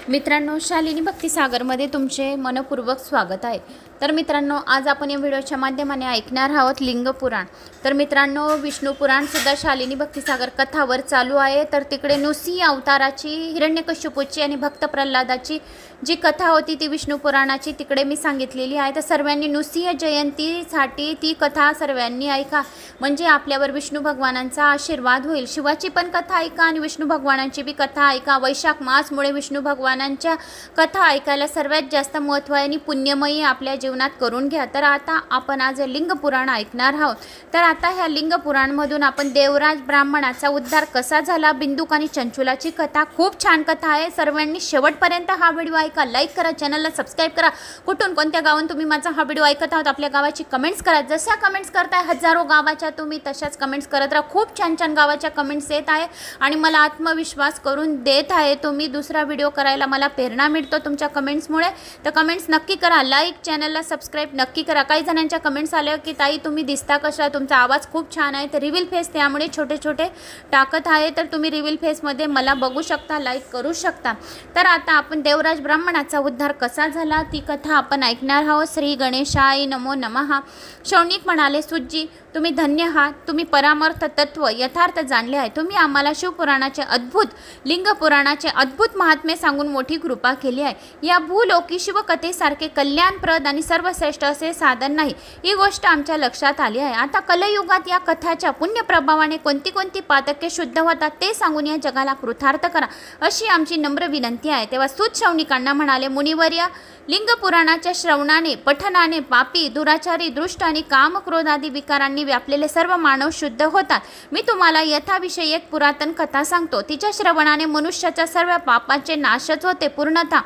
मित्रांनो, शालिनी भक्तिसागरमध्ये तुमचे मनपूर्वक स्वागत आहे। तर मित्रांनो, आज आपण या व्हिडिओच्या माध्यमाने ऐकणार आहोत लिंगपुराण। तर मित्रांनो, विष्णू पुराण सुद्धा शालिनी भक्तिसागर कथावर चालू आहे। तर तिकडे नृसिंह अवताराची, हिरण्यकश्यपूची आणि भक्त प्रल्हादाची जी कथा होती ती विष्णू पुराणाची तिकडे मी सांगितलेली आहे। तर सर्वांनी नृसिंह जयंतीसाठी ती कथा सर्वांनी ऐका, म्हणजे आपल्यावर विष्णू भगवानांचा आशीर्वाद होईल। शिवाची पण कथा ऐका आणि विष्णू भगवानांची बी कथा ऐका। वैशाख मासमुळे विष्णू भगवानांच्या कथा ऐकायला सर्वात जास्त महत्त्व आहे आणि पुण्यमयी आपल्या जीवनात करून घ्या। तर आता आपण आज लिंग पुराण ऐकणार आहोत। तर आता ह्या लिंग पुराणमधून आपण देवराज ब्राह्मणाचा उद्धार कसा झाला, बिंदुक आणि चंचुलाची कथा, खूप छान कथा आहे। सर्वांनी शेवटपर्यंत हा व्हिडिओ ऐका, लाईक करा, चॅनलला सबस्क्राइब करा। कुठून कोणत्या गावातून तुम्ही माझा हा व्हिडिओ ऐकत आहात आपल्या गावाची कमेंट्स करा। जशा कमेंट्स करताय हजारो गावाच्या तुम्ही, तशाच कमेंट्स करत राहा। खूप छान छान गावाच्या कमेंट्स येत आहे आणि मला आत्मविश्वास करून देत आहे तुम्ही। दुसरा व्हिडिओ करायला मला प्रेरणा मिळतो तुमच्या कमेंट्समुळे। तर कमेंट्स नक्की करा, लाईक, चॅनलला सबस्क्राइब नक्की करा। काही जणांच्या कमेंट्स आल्या की ताई तुम्ही दिसता कशा, तुमचा आवाज खूप छान आहे। तर रिव्हील फेस त्यामुळे छोटे छोटे टाकत आहे, तर तुम्ही रिव्हील फेसमध्ये मला बघू शकता, लाईक करू शकता। तर आता आपण देवराज ब्राह्मणाचा उद्धार कसा झाला ती कथा आपण ऐकणार आहोत। श्री गणेशाय नमो नमः। शौनिक म्हणाले, सुजी तुम्ही धन्य आहात, तुम्ही परामर्थ तत्व यथार्थ जाणले आहे। तुम्ही आम्हाला शिवपुराणाचे अद्भुत, लिंग पुराणाचे अद्भुत महात्म्य सांगून मोठी कृपा केली आहे। या भूलोकी शिवकथेसारखे कल्याणप्रद आणि सर्वश्रेष्ठ असे साधन नाही, ही गोष्ट आमच्या लक्षात आली आहे। आता कलयुगात या कथाच्या पुण्यप्रभावाने कोणती कोणती पातके शुद्ध होतात ते सांगून या जगाला कृतार्थ करा, अशी आमची नम्र विनंती आहे। तेव्हा सूत शौनिकांना म्हणाले, मुनिवर्य, लिंग पुराणाच्या श्रवणाने, पठनाने पापी, दुराचारी, दृष्ट आणि कामक्रोध आदी विकारांनी व्यापलेले सर्व मानव शुद्ध होतात। मी तुम्हाला यथाविषयी एक पुरातन कथा सांगतो। तिच्या श्रवणाने मनुष्याच्या सर्व पापांचे नाशच होते। पूर्णतः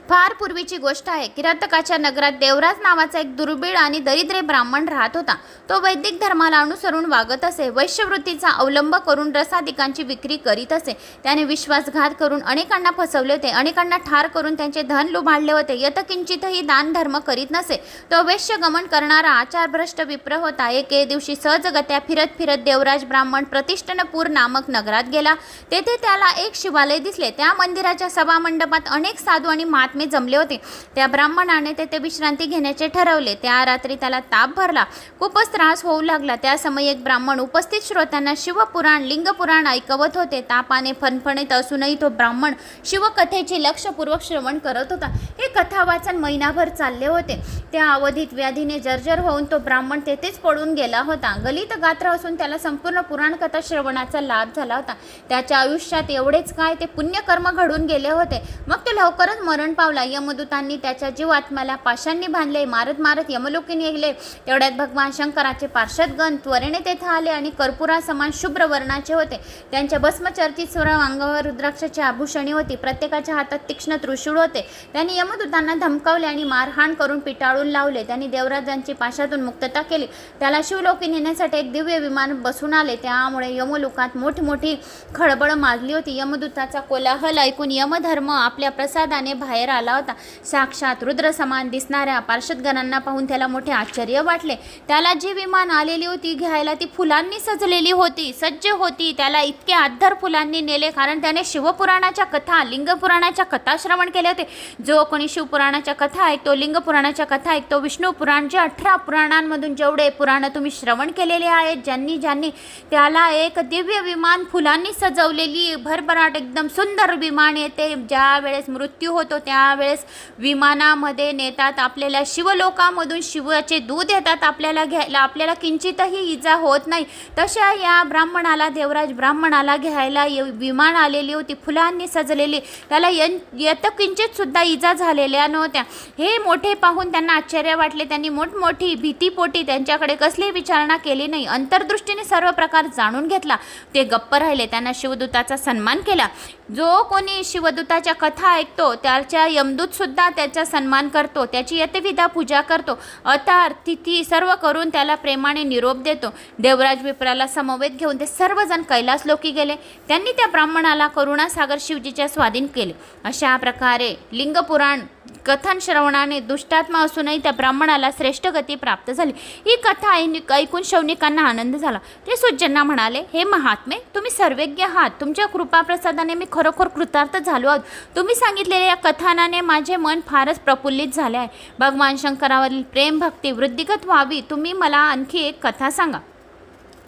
फार पूर्वीची गोष्ट आहे। किरातकाच्या नगरात देवराज नावाचा एक दुर्बीळ आणि दरिद्रे ब्राह्मण राहत होता। तो वैदिक धर्माला अनुसरून वागत असे, वैश्यवृत्तीचा अवलंब करून रसादिकांची विक्री करीत असे। त्याने विश्वासघात करून अनेकांना फसवले होते, अनेकांना ठार करून त्यांचे धन लुबाडले होते। यत्किंचितही दान धर्म करीत नसे। तो वैश्यगमन करणारा आचारभ्रष्ट विप्र होता। एके दिवशी सहजगत्या फिरत फिरत देवराज ब्राह्मण प्रतिष्ठनपूर नामक नगरात गेला। तेथे त्याला एक शिवालय दिसले। त्या मंदिराच्या सभामंडपात अनेक साधू आणि महात्मे जमले होते। त्या ब्राह्मणाने तेथे विश्रांती घेण्याचे ठरवले। त्या रात्री त्याला ताप भरला, खूपच त्रास होऊ लागला। त्या समयी एक ब्राह्मण उपस्थित श्रोत्यांना शिवपुराण, लिंगपुराण ऐकवत होते। तापाने फणफणीत असूनही तो ब्राह्मण शिवकथेचे लक्षपूर्वक श्रवण करत होता। हे कथा वाचन महिनाभर चालले होते। त्या अवधीत व्याधीने जर्जर होऊन तो ब्राह्मण तेथेच पडून गेला होता। गलित गात्र असून त्याला संपूर्ण पुराण कथा श्रवणाचा लाभ झाला होता। त्याच्या आयुष्यात एवढेच काय, ते पुण्यकर्म घडून गेले होते। मग तो लवकरच मरण पावला। यमदूतांनी त्याच्या जीवात्म्याला पाशांनी बांधले। मारत मारत यमलोकी नेले। तेवढ्यात भगवान शंकराचे पार्षदगण त्वरेने तेथे आले आणि कर्पुरासमान शुभ्र वर्णाचे होते। त्यांच्या भस्मचर्चित सर्व अंगावर रुद्राक्षाची आभूषणे होती। प्रत्येकाच्या हातात तीक्ष्ण त्रिशूळ होते। त्यांनी यमदूतांना धमकावले आणि मारहाण करून पिटाळून लावले। त्यांनी देवराजांची पाशातून मुक्तता केली। त्याला शिवलोकी नेण्यासाठी एक दिव्य विमान बसून आले। त्यामुळे यमलोकात मोठमोठी खळबळ माजली होती। यमदूताचा कोलाहल ऐकून यमधर्म आपल्या प्रसादाने बाहेर आला होता। साक्षात रुद्र समान दिसणाऱ्या पार्षदगणांना पाहून त्याला मोठे आश्चर्य वाटले। त्याला जी विमान आलेली होती घ्यायला ती फुलांनी सजलेली होती, सज्ज होती। त्याला इतके अद्भुत फुलांनी नेले कारण त्याने शिवपुराणाच्या कथा, लिंगपुराणाच्या कथा श्रवण केले होते। जो कोणी शिवपुराणाच्या कथा ऐकतो, लिंगपुराणाच्या कथा ऐकतो, विष्णू पुराणच्या 18 पुराणांमधून जेवढे पुराण तुम्ही श्रवण केलेले आहेत, ज्यांनी त्याला एक दिव्य विमान फुलांनी सजवलेली भरभराट एकदम सुंदर विमान येते। ज्या वेळेस मृत्यू होतो त्यावेळेस विमानामध्ये नेतात आपल्याला, शिवलोकामधून शिवाचे दूध येतात आपल्याला घ्यायला, आपल्याला किंचितही इजा होत नाही। तशा या ब्राह्मणाला, देवराज ब्राह्मणाला घ्यायला विमान आलेली होती, फुलांनी सजलेली। त्याला यत्किंचित सुद्धा इजा झालेल्या नव्हत्या। हे मोठे पाहून त्यांना आश्चर्य वाटले। त्यांनी मोठमोठी भीतीपोटी त्यांच्याकडे कसली विचारणा केली नाही, अंतर्दृष्टीने सर्व प्रकार जाणून घेतला। ते गप्प राहिले। त्यांना शिवदूताचा सन्मान केला। जो कोणी शिवदूताच्या कथा ऐकतो त्याच्या यमदूत सुद्धा त्याचा सन्मान करतो, त्याची यथाविधी पूजा करतो, अतार तिथी सर्व करून त्याला प्रेमाने निरोप देतो। देवराज विप्राला समवेत घेऊन ते सर्वजण कैलासलोकी गेले। त्यांनी त्या ब्राह्मणाला करुणासागर शिवजीच्या स्वाधीन केले। अशा प्रकारे लिंगपुराण कथन श्रवणाने दुष्टात्मा असूनही त्या ब्राह्मणाला श्रेष्ठ गती प्राप्त झाली. ही कथा ऐकून शौनिकांना आनंद झाला. ते सुज्यांना म्हणाले, हे महात्मे, तुम्ही सर्वज्ञ आहात. तुमच्या कृपाप्रसादाने मी खरोखर कृतार्थ झालो आहोत. तुम्ही सांगितलेल्या या कथनाने माझे मन फारच प्रफुल्लित झाले आहे. भगवान शंकरावरील प्रेम भक्ती वृद्धिगत व्हावी. तुम्ही मला आणखी एक कथा सांगा.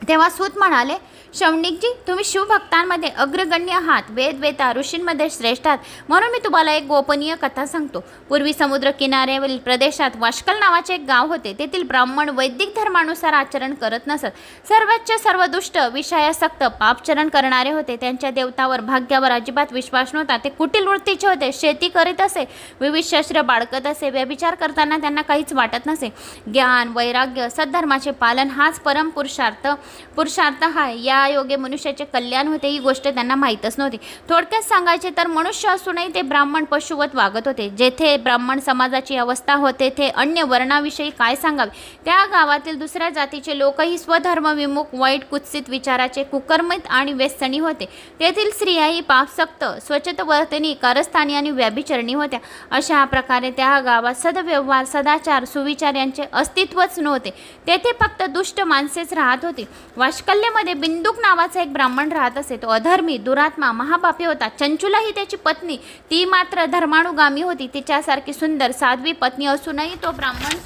तेव्हा सूत म्हणाले, शौनिकजी, तुम्ही शिवभक्तांमध्ये अग्रगण्य आहात. वेदवेता ऋषींमध्ये श्रेष्ठ आहात. म्हणून मी तुम्हाला एक गोपनीय कथा सांगतो. पूर्वी समुद्र किनाऱ्यावरील प्रदेशात वाष्कल नावाचे एक गाव होते. तेथील ब्राह्मण वैदिक धर्मानुसार आचरण करत नसत. सर्वच सर्व दुष्ट विषयासक्त पापचरण करणारे होते. त्यांच्या देवतावर भाग्यावर अजिबात विश्वास नव्हता. ते कुटील वृत्तीचे होते. शेती करीत असे, विविध शस्त्र बाळगत असे. व्यभिचार करताना त्यांना काहीच वाटत नसे. ज्ञान, वैराग्य, सद्धर्माचे पालन हाच परम पुरुषार्थ आहे. या योगे मनुष्याचे कल्याण होते ही गोष्ट त्यांना माहीतच नव्हती. थोडक्यात सांगायचे तर मनुष्य असूनही ते ब्राह्मण पशुवत वागत होते. जेथे ब्राह्मण समाजाची अवस्था होते ते अन्य वर्णाविषयी काय सांगावे. त्या गावातील दुसऱ्या जातीचे लोकही स्वधर्म विमुख, वाईट, कुत्सित विचाराचे, कुकर्मित आणि व्यसनी होते. तेथील स्त्रियाही पापसक्त, स्वच्छतवर्तनी, कारस्थानी आणि व्याभिचरणी होत्या. अशा प्रकारे त्या गावात सदव्यवहार, सदाचार, सुविचार यांचे अस्तित्वच नव्हते. तेथे फक्त दुष्ट माणसेच राहत होती. वाष्कल्यामध्ये बिंदुक नावाचा एक ब्राह्मण राहत असे. तो अधर्मी, दुरात्मा, महापापी होता. चंचुला ही त्याची पत्नी. ती मात्र धर्मानुगामी होती. तिच्यासारखी सुंदर साध्वी पत्नी असूनही तो ब्राह्मण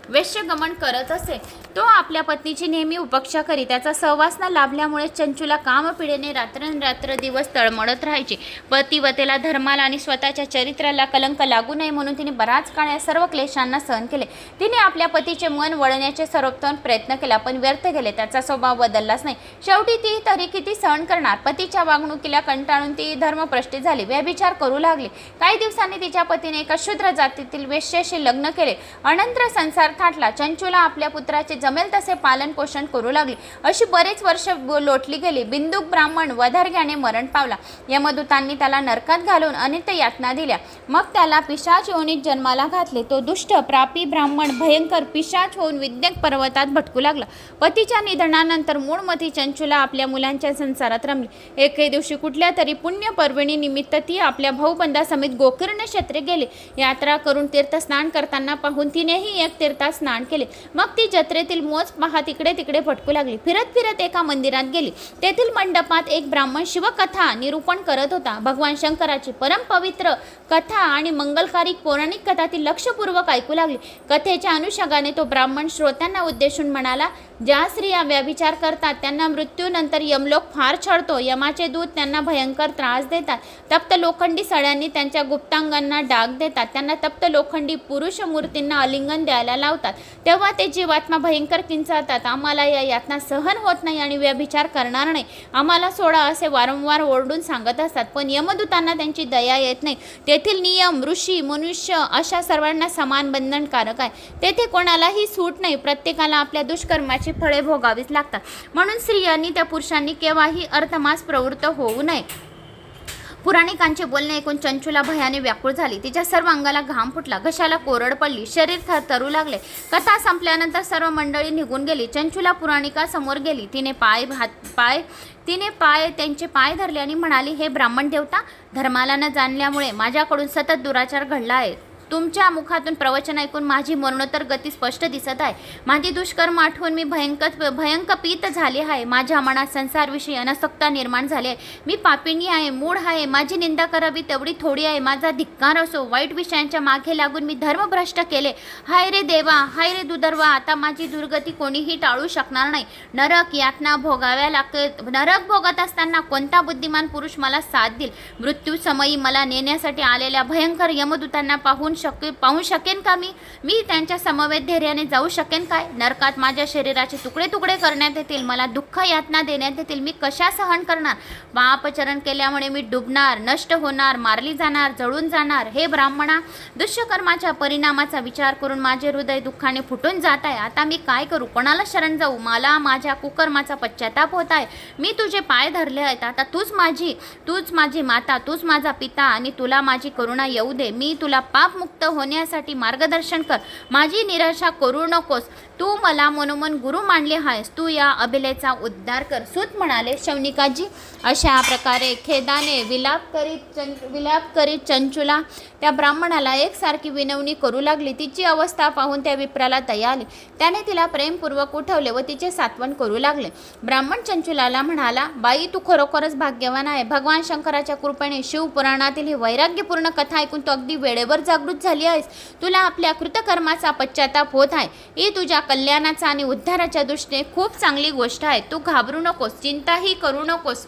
वेश्यगमन करत असे. तो आपल्या पत्नीची नेहमी उपेक्षा करी. त्याचा सहवास न लाभल्यामुळे चंचुला कामपिडेने रात्रंरात्र दिवस तळमळत राहायची. पतिव्रतेला, धर्माला आणि स्वतःच्या चरित्राला कलंक लागू नये म्हणून तिने बराच काळ या सर्व क्लेशांना सहन केले. तिने आपल्या पतीचे मन वळण्याचे सर्वोत्तम प्रयत्न केला, पण व्यर्थ गेले. त्याचा स्वभाव बदललाच नाही. शेवटी ती तरी किती सहन करणार. पतीच्या वागणुकीला कंटाळून ती धर्मभ्रष्ट झाली. व्यभिचार करू लागली. काही दिवसांनी तिच्या पतीने एका शूद्र जातीतील वेश्येशी लग्न केले. अनंतर संसार थाटला. चंचुला आपल्या पुत्राचे जमेल तसे पालन पोषण करू लागली. अशी बरेच वर्ष लोटली गेली. बिंदुक ब्राह्मण वधार्ग्याने मरण पावला. यमदूतांनी त्याला नरकात घालून अनित्य यातना दिल्या. मग त्याला पिशाच योनीत जन्माला घातले. तो दुष्ट प्रापी ब्राह्मण भयंकर पिशाच होऊन विद्यक पर्वतात भटकू लागला. पतीच्या निधनानंतर मूळमती चंचुला आपल्या मुलांच्या संसारात रमली. एके दिवशी कुठल्या तरी पुण्य पर्वणी निमित्त ती आपल्या भाऊबंधासमेत गोकर्ण क्षेत्रे गेली. यात्रा करून तीर्थस्नान करताना पाहून तिनेही एक तीर्थात स्नान केले. मग ती जत्रेतील मोज पाहत इकडे तिकडे भटकू लागली. फिरत फिरत एका मंदिरात गेली. तेथील मंडपात एक ब्राह्मण शिवकथा निरूपण करत होता. भगवान शंकराची परम पवित्र कथा आणि मंगलकारी पौराणिक कथा ती लक्षपूर्वक ऐकू लागली. कथेच्या अनुषंगाने तो ब्राह्मण श्रोत्यांना उद्देशून म्हणाला, ज्या स्त्रिया व्यभिचार करतात त्यांना मृत्यूनंतर यमलोक फार छळतो. यमाचे दूत त्यांना भयंकर त्रास देतात. तप्त लोखंडी सळ्यांनी त्यांच्या गुप्तांगांना डाग देतात. त्यांना तप्त लोखंडी पुरुष मूर्तींना आलिंगन द्यायला लावतात. तेव्हा ते जीवात्मा भयंकर किंचाळतात. आम्हाला या यातना सहन होत नाही आणि व्यभिचार करणार नाही. आम्हाला सोडा असे वारंवार ओरडून सांगत असतात. पण यमदूतांना त्यांची दया येत नाही. तेथील नियम, ऋषी, मनुष्य अशा सर्वांना समान बंधनकारक आहे. तेथे कोणालाही सूट नाही. प्रत्येकाला आपल्या दुष्कर्माची फळे भोगावीच लागतात. म्हणून स्त्रियांनी त्या पुरुषांनी केव्हाही अर्थमास प्रवृत्त होऊ नये. पुराणिकांचे बोलणे ऐकून चंचुला भयाने व्याकुळ झाली. तिच्या सर्व अंगाला घाम फुटला. घशाला कोरड पडली. शरीर थरथरू लागले. कथा संपल्यानंतर सर्व मंडळी निघून गेली. चंचुला पुराणिकासमोर गेली. तिने त्यांचे पाय धरले आणि म्हणाली, हे ब्राह्मण देवता, धर्माला न जाणल्यामुळे माझ्याकडून सतत दुराचार घडला आहे. तुमच्या मुखातून प्रवचन ऐकून माझी मरणोत्तर गती स्पष्ट दिसत आहे. माझी दुष्कर्म आठवून मी भयंकपीत झाले आहे. माझ्या मनात संसारविषयी अनासक्ता निर्माण झाली आहे. मी पापिणी आहे, मूढ आहे. माझी निंदा करावी तेवढी थोडी आहे. माझा धिक्कार असो. वाईट विषयांच्या मागे लागून मी धर्मभ्रष्ट केले. हाय रे देवा, हाय रे दुर्दैवा, आता माझी दुर्गती कोणीही टाळू शकणार नाही. नरक यातना भोगाव्या लागते. नरक भोगत असताना कोणता बुद्धिमान पुरुष मला साथ देईल. मृत्यूसमयी मला नेण्यासाठी आलेल्या भयंकर यमदूतांना पाहू शकेन का? मी त्यांच्या समवेत धैर्याने जाऊ शकेन काय? नरकात माझ्या शरीराचे तुकडे तुकडे करण्यात येतील. मला दुःख यातना देण्यात येतील. मी कशा सहन करणार? पापचरण केल्यामुळे मी डुबणार, नष्ट होणार, मारली जाणार, जळून जाणार. हे ब्राह्मणा, दुष्कर्माच्या परिणामाचा विचार करून माझे हृदय दुःखाने फुटून जात आहे. आता मी काय करू? कोणाला शरण जाऊ? मला माझ्या कुकर्माचा पश्चाताप होत आहे. मी तुझे पाय धरले आहेत. आता तूच माझी माता, तूच माझा पिता आणि तुला माझी करुणा येऊ दे. मी तुला पाप बंधमुक्त होण्यासाठी मार्गदर्शन कर. माझी निराशा करू नकोस. तू मला मनोमन गुरु मानले आहेस. तू या अबलेचा उद्धार कर. सूत म्हणाले, शौनिकाजी अशा प्रकारे खेदाने विलाप करीत चंचुला त्या ब्राह्मणाला एकसारखी विनवणी करू लागली. तिची अवस्था पाहून त्या विप्राला दया आली. त्याने तिला प्रेमपूर्वक उठवले व तिचे सात्वन करू लागले. ब्राह्मण चंचुलाला म्हणाला, बाई तू खरोखरच भाग्यवान आहे. भगवान शंकराच्या कृपेने शिवपुराणातील ही वैराग्यपूर्ण कथा ऐकून तू अगदी वेळेवर जागृत झाली आहेस. तुला आपल्या कृतकर्माचा पश्चाताप होत आहे. ही तुझ्या कल्याणाचा आणि उद्धाराच्या दृष्टीने खूप चांगली गोष्ट आहे. तू घाबरू नकोस, चिंताही करू नकोस.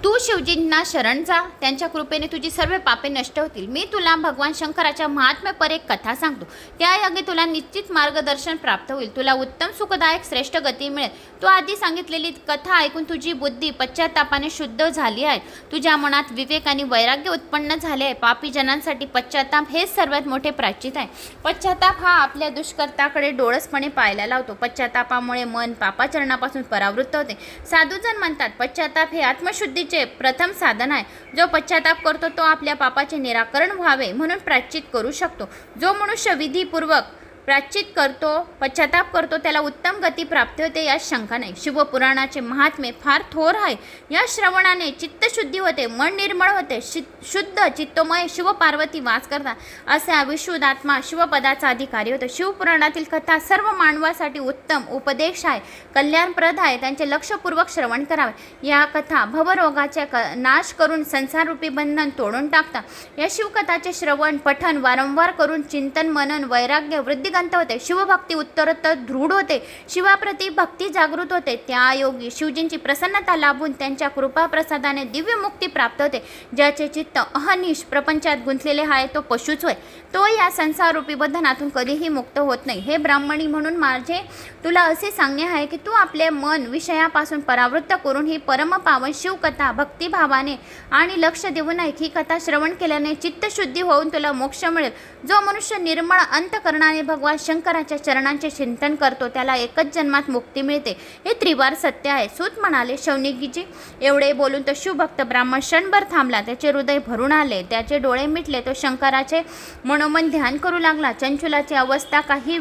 तू शिवजींना शरण जा. त्यांच्या कृपेने तुझी सर्व पापे नष्ट होतील. मी तुला भगवान शंकराच्या महात्म्यपर एक कथा सांगतो. त्या योगे तुला निश्चित मार्गदर्शन प्राप्त होईल. तुला उत्तम सुखदायक श्रेष्ठ गती मिळेल. तू आधी सांगितलेली कथा ऐकून तुझी बुद्धी पश्चातापाने शुद्ध झाली आहे. तुझ्या मनात विवेक आणि वैराग्य उत्पन्न झाले आहे. पापी जनांसाठी पश्चाताप हेच सर्वात मोठे प्रायश्चित आहे. पश्चाताप हा आपल्या दुष्कर्त्याकडे डोळसपणे पाहायला लावतो. पश्चातापामुळे मन पापाचरणापासून परावृत्त होते. साधूजन म्हणतात, पश्चाताप हे आत्मशुद्धी प्रथम साधन आहे. जो पश्चाताप करतो तो आपल्या पापाचे निराकरण व्हावे म्हणून प्रायश्चित करू शकतो. जो मनुष्य विधीपूर्वक प्रायश्चित करतो, पश्चाताप करतो, त्याला उत्तम गती प्राप्त होते, यात शंका नाही. शिवपुराणाचे महात्म्य फार थोर आहे. या श्रवणाने चित्तशुद्धी होते, मन निर्मळ होते. शुद्ध चित्तमय शिवपार्वती वास करतात. असा विशुद्ध आत्मा शिवपदाचा अधिकारी होतो. शिवपुराणातील कथा सर्व मानवासाठी उत्तम उपदेश आहे, कल्याणप्रद आहे. त्यांचे लक्षपूर्वक श्रवण करावे. या कथा भवरोगाचे नाश करून संसाररूपी बंधन तोडून टाकतात. या शिवकथाचे श्रवण पठन वारंवार करून चिंतन मनन वैराग्य वृद्धी होते. शिवभक्ती उत्तरोत्तर दृढ होते. शिवाप्रती भक्ती जागृत होते. त्या योगी शिवजींची प्रसन्नता लाभून त्यांच्या कृपा प्रसादाने दिव्य मुक्ती प्राप्त होते. ज्याचे चित्त अहनिश प्रपंचात गुंतलेले आहे तो पशुच होय. तो या संसाररूपी बंधनातून कधीही मुक्त होत नाही. हे ब्राह्मणी म्हणून माझे तुला असे सांगणे आहे की तू आपले मन विषयापासून परावृत्त करून ही परमपावन शिवकथा भक्तिभावाने आणि लक्ष देऊन ऐक. ही कथा श्रवण केल्याने चित्तशुद्धी होऊन तुला मोक्ष मिळेल. जो मनुष्य निर्मळ अंतकरणाने भगवान शंकराच्या चरणांचे चिंतन करतो त्याला एकच जन्मात मुक्ती मिळते. हे त्रिवार सत्य आहे. सूत म्हणाले, शौनिकीजी एवढे बोलून तो शिवभक्त ब्राह्मण क्षणभर थांबला. त्याचे हृदय भरून आले, त्याचे डोळे मिटले. तो शंकराचे मनोमन ध्यान करू लागला. चंचुलाची अवस्था काही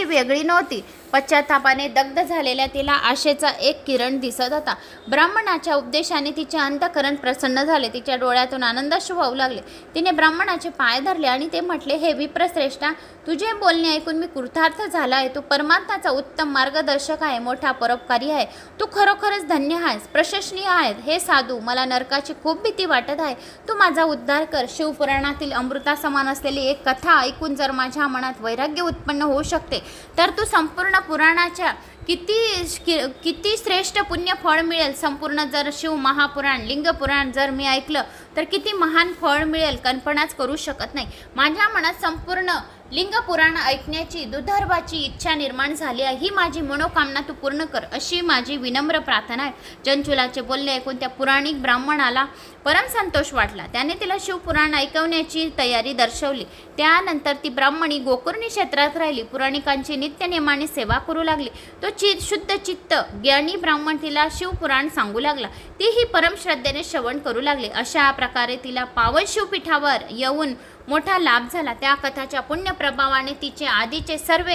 वेगळी नव्हती. पश्चातापाने दग्ध झालेल्या तिला आशेचा एक किरण दिसत होता. ब्राह्मणाच्या उपदेशाने तिचे अंतःकरण प्रसन्न झाले. तिच्या डोळ्यातून आनंदाश्रू वाहू लागले. तिने ब्राह्मणाचे पाय धरले आणि ते म्हटले, हे विप्रश्रेष्ठा, तुझे बोलणे ऐकून मी कृतार्थ झाला आहे. तू परमात्म्याचा उत्तम मार्गदर्शक आहे, मोठा परोपकारी आहे. तू खरोखरच धन्य आहेस, प्रशंसनीय आहेस. हे साधू, मला नरकाची खूप भीती वाटत आहे. तू माझा उद्धार कर. शिवपुराणातील अमृता समान असलेली एक कथा ऐकून जर माझ्या मनात वैराग्य उत्पन्न होऊ शकते तर तू संपूर्ण पुराणाच्या किती श्रेष्ठ पुण्य फळ मिळेल. संपूर्ण जर शिव महापुराण लिंगपुराण जर मी ऐकलं तर किती महान फळ मिळेल कल्पनाच करू शकत नाही. माझ्या मनात संपूर्ण लिंगपुराण ऐकण्याची दुर्धर्वाची इच्छा निर्माण झाली आहे. ही माझी मनोकामना तू पूर्ण कर, अशी माझी विनम्र प्रार्थना आहे. चंचुलाचे बोलणे ऐकून त्या पुराणिक ब्राह्मणाला परम संतोष वाटला. त्याने तिला शिवपुराण ऐकवण्याची तयारी दर्शवली. त्यानंतर ती ब्राह्मणी गोकर्णी क्षेत्रात राहिली. पुराणिकांची नित्यनेमाने सेवा करू लागली. तो शुद्ध चित्त ज्ञानी ब्राह्मण तिला शिवपुराण सांगू लागला. तीही परम श्रद्धेने श्रवण करू लागले. अशा प्रकारे तिला पावन शिवपीठावर येऊन मोठा लाभ झाला. त्या कथाच्या पुण्य प्रभावाने तिचे आधीचे सर्व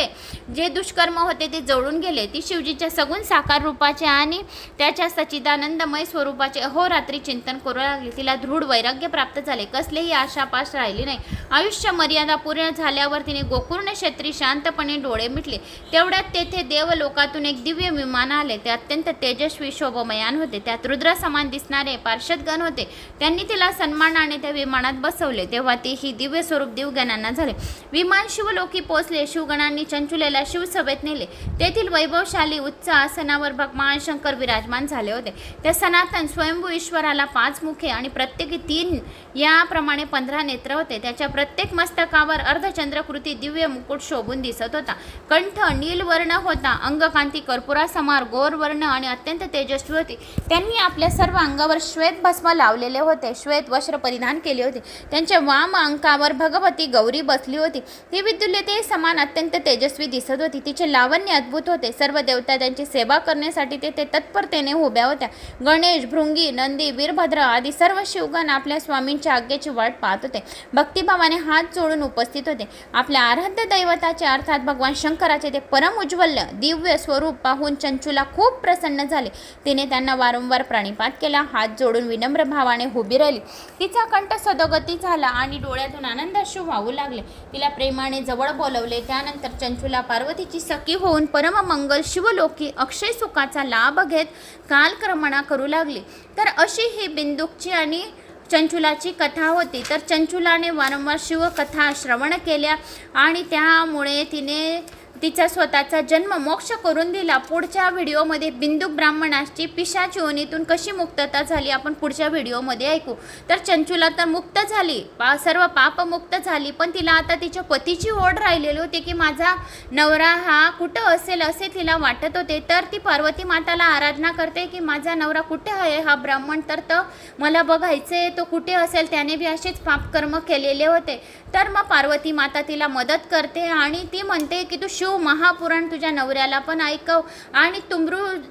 जे दुष्कर्म होते ते जळून गेले. ती शिवजीच्या सगुण साकार रूपाचे आणि त्याच्या सच्चिदानंदमय स्वरूपाचे अहोरात्री चिंतन करू लागली. तिला दृढ वैराग्य प्राप्त झाले. कसलेही आशापास राहिली नाही. आयुष्य मर्यादा पूर्ण झाल्यावर तिने गोकर्ण क्षेत्री शांतपणे डोळे मिटले. तेवढ्यात तेथे देवलोकातून एक दिव्य विमान आले. ते अत्यंत तेजस्वी शोभमयान होते. त्यात रुद्र समान दिसणारे पार्षदगण होते. त्यांनी तिला सन्मानाने त्या विमानात बसवले. तेव्हा तेही दिव्य स्वरूप देवगणांना झाले. विमान शिवलोकी पोहोचले. शिवगणांनी चंचुलेला शिवसभेत नेले. तेथील वैभवशाली उच्च आसनावर भगवान शंकर विराजमान झाले होते. त्या सनातन स्वयंभू ईश्वराला 5 मुखे आणि प्रत्येकी 3 याप्रमाणे 15 नेत्र होते. त्याच्या प्रत्येक मस्तकावर अर्धचंद्रकृती दिव्य मुकुट शोभून दिसत होता. कंठ नीलवर्ण होता. अंगकांती कर्पुरासमार गौरवर्ण आणि अत्यंत तेजस्वी होती. त्यांनी आपल्या सर्व अंगावर श्वेत भस्म लावलेले होते. श्वेत वस्त्र परिधान केले होते. त्यांच्या वाम अंका शिवलिंगावर भगवती गौरी बसली होती. ती विद्युल्यते समान अत्यंत तेजस्वी दिसत होती. तिचे लावण्य अद्भुत होते. सर्व देवता त्यांची सेवा करण्यासाठी ते तत्परतेने उभ्या होत्या. गणेश, भृंगी, नंदी, वीरभद्र आदी सर्व शिवगण आपल्या स्वामींच्या आज्ञेची वाट पाहत होते. भक्तिभावाने हात जोडून उपस्थित होते. आपल्या आराध्य दैवताचे अर्थात भगवान शंकराचे ते परम उज्ज्वल दिव्य स्वरूप पाहून चंचूला खूप प्रसन्न झाले. तिने त्यांना वारंवार प्राणिपात केला. हात जोडून विनम्र भावाने उभी राहिली. तिचा कंठ सदोगती झाला आणि डोळ्यातून आनंदाश्रू वाहू लागले. तिला प्रेमाने जवळ बोलवले. त्यानंतर चंचूला पार्वतीची सखी होऊन परममंगल शिवलोकी अक्षय सुखाचा लाभ घेत कालक्रमणा करू लागली. तर अशी ही बिंदुकची आणि चंचुलाची कथा होती. तर चंचुलाने वारंवार शिवकथा श्रवण केल्या आणि त्यामुळे तिने तिचा स्वतःचा जन्म मोक्ष करून दिला. पुढच्या व्हिडिओमध्ये बिंदुक ब्राह्मणाची पिशाच योनीतून कशी मुक्तता झाली आपण पुढच्या व्हिडिओमध्ये ऐकू. तर चंचुला तर मुक्त झाली, सर्व पाप मुक्त झाली, पण तिला आता तिच्या पतीची ओढ राहिलेली होती की माझा नवरा हा कुठं असेल असे तिला वाटत होते. तर ती पार्वती माताला आराधना करते की माझा नवरा कुठे आहे, हा ब्राह्मण तर मला बघायचे, तो कुठे असेल, त्याने बी असेच पापकर्म केलेले होते. तर मग पार्वती माता तिला मदत करते आणि ती म्हणते की तू शिव महापुराण तुझ्या नवऱ्याला पण ऐकव आणि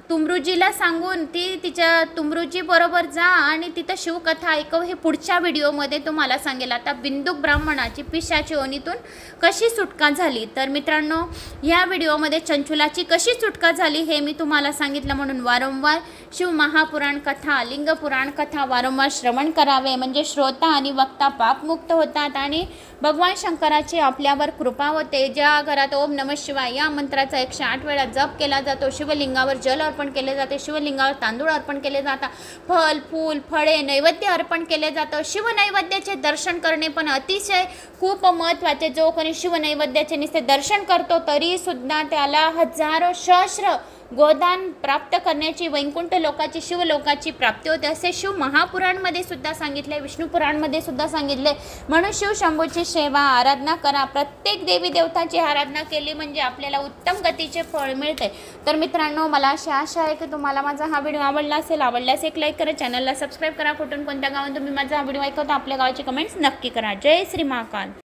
तुमरुजीला सांगून ती तिच्या तुमरुजी बरोबर जा आणि तिथं शिवकथा ऐकव. हे पुढच्या व्हिडिओमध्ये तुम्हाला सांगेल. आता बिंदुक ब्राह्मणाची पिशाची योनीतून कशी सुटका झाली. तर मित्रांनो, या व्हिडिओमध्ये चंचुलाची कशी सुटका झाली हे मी तुम्हाला सांगितलं. म्हणून वारंवार शिव महापुराण कथा, लिंगपुराण कथा वारंवार श्रवण करावे, म्हणजे श्रोता आणि वक्ता पापमुक्त होतात आणि भगवान शंकराची आपल्यावर कृपा होते. ज्या घरात ओम नमः शिवाय या मंत्राचा 108 वेळा जप केला जातो, शिवलिंगावर जल अर्पण केले जाते, शिवलिंगावर तांदूळ अर्पण केले जातात, फल फूल फळे नैवेद्य अर्पण केले जातं. शिवनैवेद्याचे दर्शन करणे पण अतिशय खूप महत्त्वाचे. जो कोणी शिवनैवेद्याचे नुसते दर्शन करतो तरीसुद्धा त्याला हजारो सहस्र गोदान प्राप्त करण्याची, वैकुंठ लोकाची, शिवलोकाची प्राप्ती होते असे शिव महापुराणमध्ये सुद्धा सांगितले, विष्णू पुराणमध्ये सुद्धा सांगितले. म्हणून शिव शंभूची सेवा आराधना करा. प्रत्येक देवी देवताची आराधना केली म्हणजे आपल्याला उत्तम गतीचे फळ मिळते. तर मित्रांनो, मला अशी आशा आहे की तुम्हाला माझा हा व्हिडिओ आवडला असेल. आवडल्यास एक लाईक करा, चॅनलला सबस्क्राईब करा. कुठून कोणत्या गावात तुम्ही माझा हा व्हिडिओ ऐकता आपल्या गावाचे कमेंट्स नक्की करा. जय श्री महाकाल.